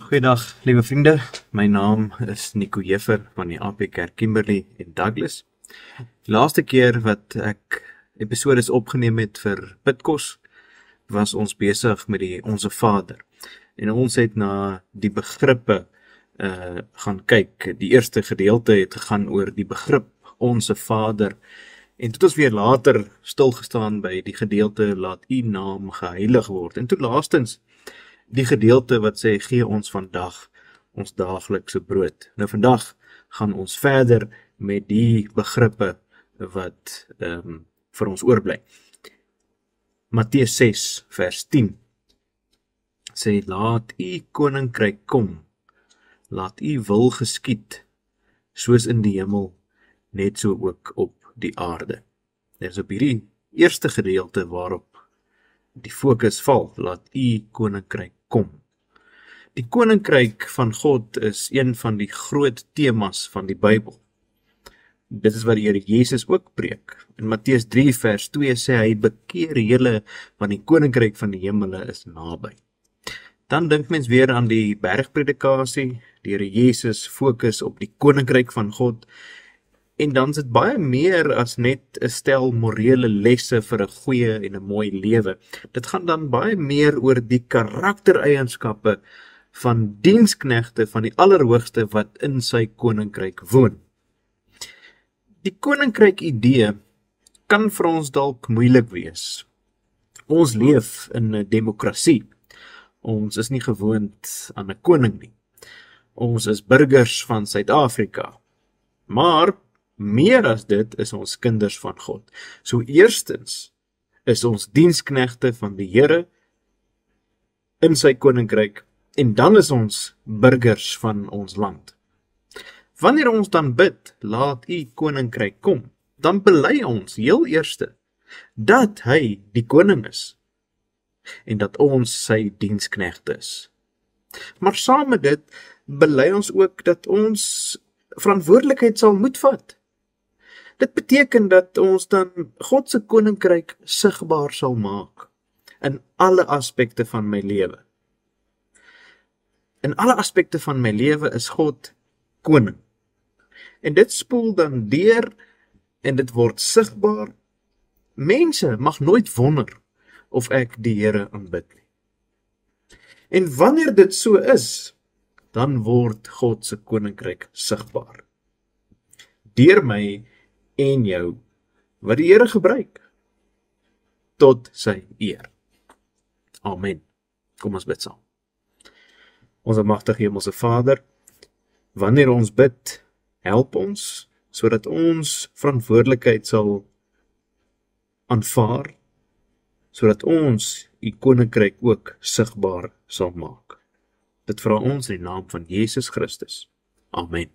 Goeiedag, liewe vriende. My naam is Nico Jeffer van die AP Kerk Kimberley in Douglas. Die laaste keer wat ek episodes opgeneem het vir Bidkos, was ons besig met die Onse Vader. En ons het na die begrippe gaan kyk. Die eerste gedeelte het gegaan oor die begrip Onse Vader. En toe ons weer later stilgestaan by die gedeelte, laat u naam geheilig word. En toe laastens die gedeelte wat sê, gee ons vandag ons daaglikse brood. Nou vandag gaan ons verder met die begrippe wat vir ons oorbly. Matteus 6 vers 10 sê, laat u koninkryk kom, laat u wil geskied, soos in die hemel, net so ook op die aarde. Dit is op hierdie eerste gedeelte waarop die fokus val, laat u koninkryk kom. Die koninkryk van God is een van die groot temas van die Bybel. Dit is wat die Here Jesus ook preek. In Matteus 3 vers 2 sê hy, bekeer julle, want die koninkryk van die hemele is naby. Dan dink mens weer aan die bergpredikasie, die Here Jesus fokus op die koninkryk van God, en dan is dit baie meer as net 'n stel morele lesse vir 'n goeie en 'n mooi lewe. Dit gaan dan baie meer oor die karaktereienskappe van diensknegte van die Allerhoogste wat in sy koninkryk woon. Die koninkryk idee kan vir ons dalk moeilik wees. Ons leef in 'n demokrasie. Ons is nie gewoond aan 'n koning nie. Ons is burgers van Suid-Afrika. Maar meer as dit is ons kinders van God. So eerstens is ons diensknegte van die Here in sy koninkryk, en dan is ons burgers van ons land. Wanneer ons dan bid, laat u koninkryk kom, dan bely ons heel eerste dat hy die koning is, en dat ons sy diensknegte is. Maar saam met dit bely ons ook dat ons verantwoordelikheid sal moet vat. Dit beteken dat ons dan God se koninkryk sigbaar sal maak in alle aspekte van my lewe. In alle aspekte van my lewe is God koning. En dit spoel dan deur en dit word sigbaar. Mense mag nooit wonder of ek die Here aanbid nie. En wanneer dit so is, dan word God se koninkryk sigbaar. Deur my en jou, wat die Here gebruik, tot sy eer. Amen. Kom ons bid saam. Ons magtige Hemelse Vader, wanneer ons bid, help ons, sodat ons verantwoordelikheid sal aanvaar, sodat ons u koninkryk ook sigbaar sal maak. Dit vra ons in die naam van Jesus Christus. Amen.